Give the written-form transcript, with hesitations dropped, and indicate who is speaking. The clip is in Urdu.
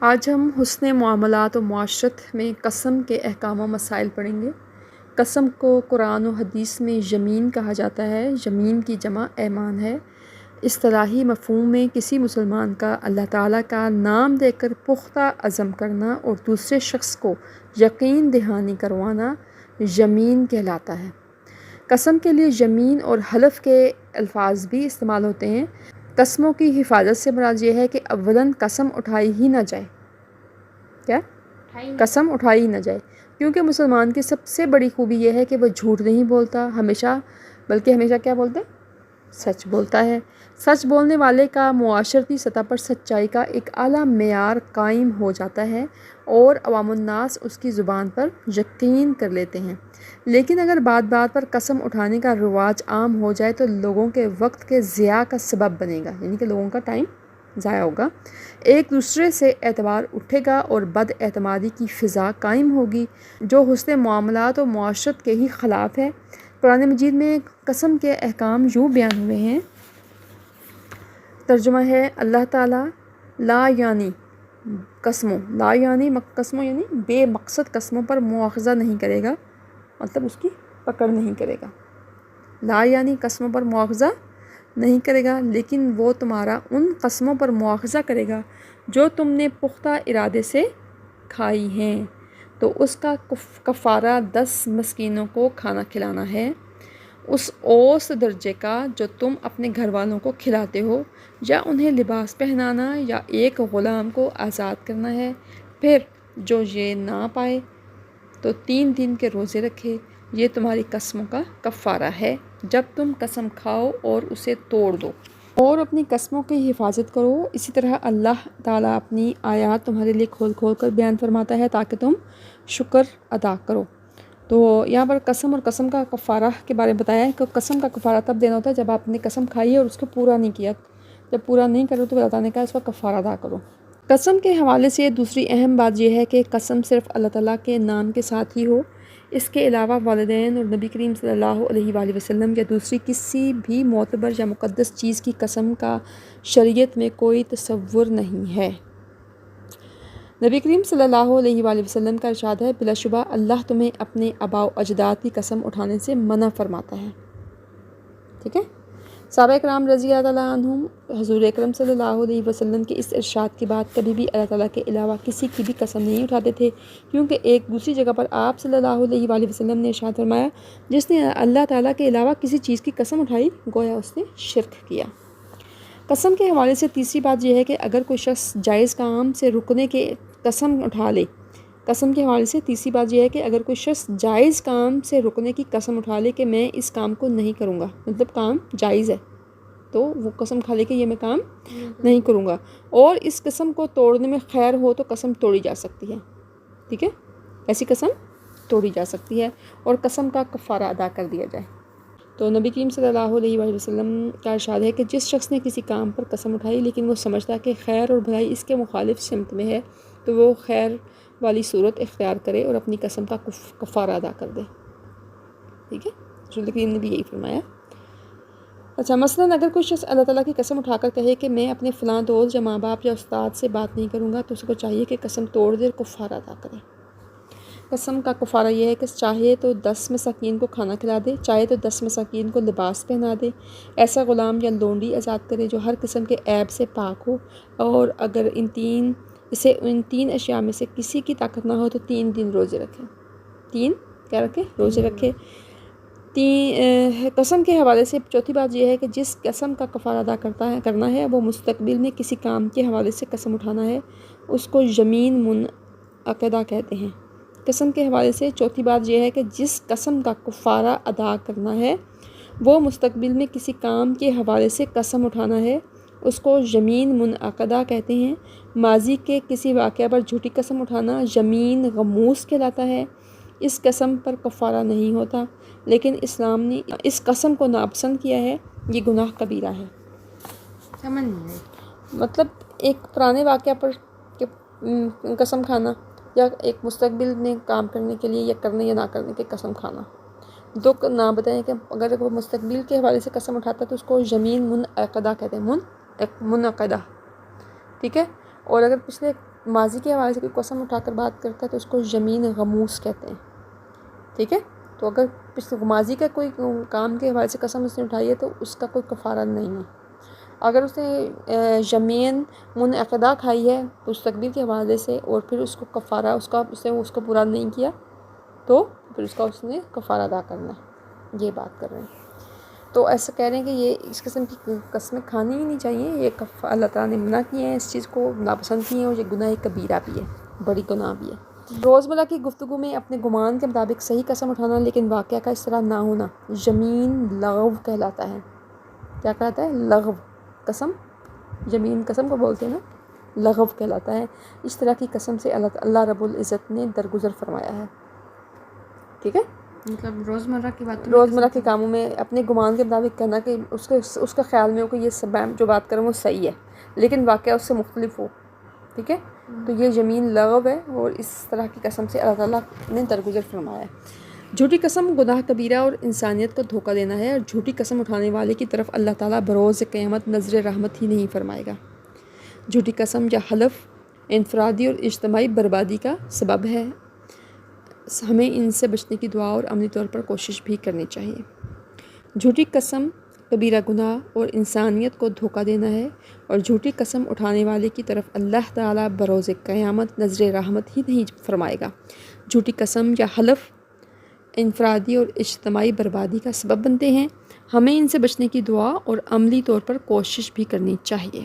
Speaker 1: آج ہم حسن معاملات و معاشرت میں قسم کے احکام و مسائل پڑھیں گے۔ قسم کو قرآن و حدیث میں یمین کہا جاتا ہے۔ یمین کی جمع ایمان ہے۔ اصطلاحی مفہوم میں کسی مسلمان کا اللہ تعالیٰ کا نام دے کر پختہ عزم کرنا اور دوسرے شخص کو یقین دہانی کروانا یمین کہلاتا ہے۔ قسم کے لیے یمین اور حلف کے الفاظ بھی استعمال ہوتے ہیں۔ قسموں کی حفاظت سے مراد یہ ہے کہ اولاً قسم اٹھائی ہی نہ جائے۔ کیا؟ قسم اٹھائی نہ جائے، کیونکہ مسلمان کی سب سے بڑی خوبی یہ ہے کہ وہ جھوٹ نہیں بولتا، بلکہ ہمیشہ کیا بولتا ہے؟ سچ بولتا ہے۔ سچ بولنے والے کا معاشرتی سطح پر سچائی کا ایک اعلیٰ معیار قائم ہو جاتا ہے اور عوام الناس اس کی زبان پر یقین کر لیتے ہیں۔ لیکن اگر بات بات پر قسم اٹھانے کا رواج عام ہو جائے تو لوگوں کے وقت کے ضیاع کا سبب بنے گا، یعنی کہ لوگوں کا ٹائم ضائع ہوگا، ایک دوسرے سے اعتبار اٹھے گا اور بد اعتمادی کی فضا قائم ہوگی جو حسن معاملات و معاشرت کے ہی خلاف ہے۔ قرآن مجید میں قسم کے احکام یوں بیان ہوئے ہیں۔ ترجمہ ہے اللہ تعالیٰ لا یعنی قسموں یعنی بے مقصد قسموں پر مواخذہ نہیں کرے گا، مطلب اس کی پکڑ نہیں کرے گا۔ لا یعنی قسموں پر مواخذہ نہیں کرے گا، لیکن وہ تمہارا ان قسموں پر مواخذہ کرے گا جو تم نے پختہ ارادے سے کھائی ہیں، تو اس کا کفارہ 10 مسکینوں کو کھانا کھلانا ہے، اس اوسط درجے کا جو تم اپنے گھر والوں کو کھلاتے ہو، یا انہیں لباس پہنانا یا ایک غلام کو آزاد کرنا ہے۔ پھر جو یہ نہ پائے تو 3 دن کے روزے رکھے، یہ تمہاری قسموں کا کفارہ ہے جب تم قسم کھاؤ اور اسے توڑ دو، اور اپنی قسموں کی حفاظت کرو۔ اسی طرح اللہ تعالیٰ اپنی آیات تمہارے لیے کھول کھول کر بیان فرماتا ہے تاکہ تم شکر ادا کرو۔ تو یہاں پر قسم اور قسم کا کفارہ کے بارے میں بتایا ہے کہ قسم کا کفارہ تب دینا ہوتا ہے جب آپ نے قسم کھائی ہے اور اس کو پورا نہیں کیا۔ جب پورا نہیں کرو تو اللہ تعالیٰ نے کہا اس کا کفارہ ادا کرو۔ قسم کے حوالے سے دوسری اہم بات یہ ہے کہ قسم صرف اللہ تعالیٰ کے نام کے ساتھ ہی ہو۔ اس کے علاوہ والدین اور نبی کریم صلی اللہ علیہ وآلہ وسلم یا دوسری کسی بھی معتبر یا مقدس چیز کی قسم کا شریعت میں کوئی تصور نہیں ہے۔ نبی کریم صلی اللہ علیہ وآلہ وسلم کا ارشاد ہے، بلا شبہ اللہ تمہیں اپنے آباء و اجداد کی قسم اٹھانے سے منع فرماتا ہے۔ ٹھیک ہے؟ صحابہ کرام رضی اللہ تعالیٰ عنہم حضور اکرم صلی اللہ علیہ وسلم کے اس ارشاد کے بعد کبھی بھی اللہ تعالیٰ کے علاوہ کسی کی بھی قسم نہیں اٹھاتے تھے، کیونکہ ایک دوسری جگہ پر آپ صلی اللہ علیہ وآلہ وسلم نے ارشاد فرمایا، جس نے اللہ تعالیٰ کے علاوہ کسی چیز کی قسم اٹھائی گویا اس نے شرک کیا۔ قسم کے حوالے سے تیسری بات یہ ہے کہ اگر کوئی شخص جائز کام سے رکنے کے قسم اٹھا لے، قسم کے حوالے سے تیسری بات یہ ہے کہ اگر کوئی شخص جائز کام سے رکنے کی قسم اٹھا لے کہ میں اس کام کو نہیں کروں گا، مطلب کام جائز ہے تو وہ قسم کھا لے کہ یہ میں کام نہیں کروں گا، اور اس قسم کو توڑنے میں خیر ہو تو قسم توڑی جا سکتی ہے۔ ٹھیک ہے؟ ایسی قسم توڑی جا سکتی ہے اور قسم کا کفارہ ادا کر دیا جائے۔ تو نبی کریم صلی اللہ علیہ وآلہ وسلم کا ارشاد ہے کہ جس شخص نے کسی کام پر قسم اٹھائی لیکن وہ سمجھتا کہ خیر اور بھلائی اس کے مخالف سمت میں ہے تو وہ خیر والی صورت اختیار کرے اور اپنی قسم کا کفارہ ادا کر دے۔ ٹھیک ہے؟ رسول کریم نے بھی یہی فرمایا۔ اچھا، مثلاً اگر کوئی شخص اللہ تعالیٰ کی قسم اٹھا کر کہے کہ میں اپنے فلاں دوست یا ماں باپ یا استاد سے بات نہیں کروں گا، تو اس کو چاہیے کہ قسم توڑ دے اور کفارہ ادا کرے۔ قسم کا کفارہ یہ ہے کہ چاہے تو 10 مساکین کو کھانا کھلا دے، چاہے تو 10 مساکین کو لباس پہنا دے، ایسا غلام یا لونڈی آزاد کرے جو ہر قسم کے عیب سے پاک ہو، اور اگر ان تین اشیاء میں سے کسی کی طاقت نہ ہو تو 3 دن روزے رکھے۔ 3 کیا رکھے؟ روزے رکھے۔ قسم کے حوالے سے چوتھی بات یہ ہے کہ جس قسم کا کفارہ ادا کرنا ہے وہ مستقبل میں کسی کام کے حوالے سے قسم اٹھانا ہے، اس کو یمین منعقدہ کہتے ہیں۔ قسم کے حوالے سے چوتھی بات یہ ہے کہ جس قسم کا کفارہ ادا کرنا ہے وہ مستقبل میں کسی کام کے حوالے سے قسم اٹھانا ہے، اس کو یمین منعقدہ کہتے ہیں۔ ماضی کے کسی واقعہ پر جھوٹی قسم اٹھانا یمین غموس کہلاتا ہے۔ اس قسم پر کفارہ نہیں ہوتا، لیکن اسلام نے اس قسم کو ناپسند کیا ہے، یہ گناہ کبیرہ ہے۔
Speaker 2: سمجھ نہیں آئی۔
Speaker 1: مطلب ایک پرانے واقعہ پر قسم کھانا، یا ایک مستقبل میں کام کرنے کے لیے یا کرنے یا نہ کرنے کی قسم کھانا۔ دو نام بتائیں کہ اگر وہ مستقبل کے حوالے سے قسم اٹھاتا ہے تو اس کو یمین منعقدہ کہتے ہیں، منعقدہ۔ ٹھیک ہے؟ اور اگر پچھلے ماضی کے حوالے سے کوئی قسم اٹھا کر بات کرتا ہے تو اس کو یمین غموس کہتے ہیں، ٹھیک ہے. تو اگر پچھلے ماضی کا کوئی کام کے حوالے سے قسم اس نے اٹھائی ہے تو اس کا کوئی کفارہ نہیں ہے. اگر اس نے یمین منعقدہ کھائی ہے مستقبل کے حوالے سے اور پھر اس کو کفارہ اس کو پورا نہیں کیا تو پھر اس نے کفارہ ادا کرنا ہے، یہ بات کر رہے ہیں. تو ایسا کہہ رہے ہیں کہ یہ اس قسم کی قسمیں کھانی ہی نہیں چاہیے. یہ اللہ تعالیٰ نے منع کیے ہیں، اس چیز کو ناپسند کیے ہیں، اور یہ گناہ کبیرہ بھی ہے، بڑی گناہ بھی ہے. روزمرہ کی گفتگو میں اپنے گمان کے مطابق صحیح قسم اٹھانا لیکن واقعہ کا اس طرح نہ ہونا یمین لغو کہلاتا ہے. کیا کہلاتا ہے؟ لغو. قسم، یمین قسم کو بولتے ہیں نا، لغو کہلاتا ہے. اس طرح کی قسم سے اللہ رب العزت نے درگزر فرمایا ہے. ٹھیک ہے،
Speaker 2: مطلب روزمرہ کی باتوں
Speaker 1: روزمرہ کے کاموں میں اپنے گمان کے مطابق کہنا کہ اس کا خیال میں ہو کہ یہ سب جو بات کروں وہ صحیح ہے لیکن واقعہ اس سے مختلف ہو. ٹھیک ہے، تو یہ یمین لغو ہے اور اس طرح کی قسم سے اللہ تعالیٰ نے درگزر فرمایا ہے. جھوٹی قسم گناہ کبیرہ اور انسانیت کو دھوکہ دینا ہے، اور جھوٹی قسم اٹھانے والے کی طرف اللہ تعالیٰ بروز قیامت نظر رحمت ہی نہیں فرمائے گا. جھوٹی قسم یا حلف انفرادی اور اجتماعی بربادی کا سبب ہے. ہمیں ان سے بچنے کی دعا اور عملی طور پر کوشش بھی کرنی چاہیے. جھوٹی قسم کبیرہ گناہ اور انسانیت کو دھوکہ دینا ہے، اور جھوٹی قسم اٹھانے والے کی طرف اللہ تعالیٰ بروز قیامت نظر رحمت ہی نہیں فرمائے گا. جھوٹی قسم یا حلف انفرادی اور اجتماعی بربادی کا سبب بنتے ہیں. ہمیں ان سے بچنے کی دعا اور عملی طور پر کوشش بھی کرنی چاہیے.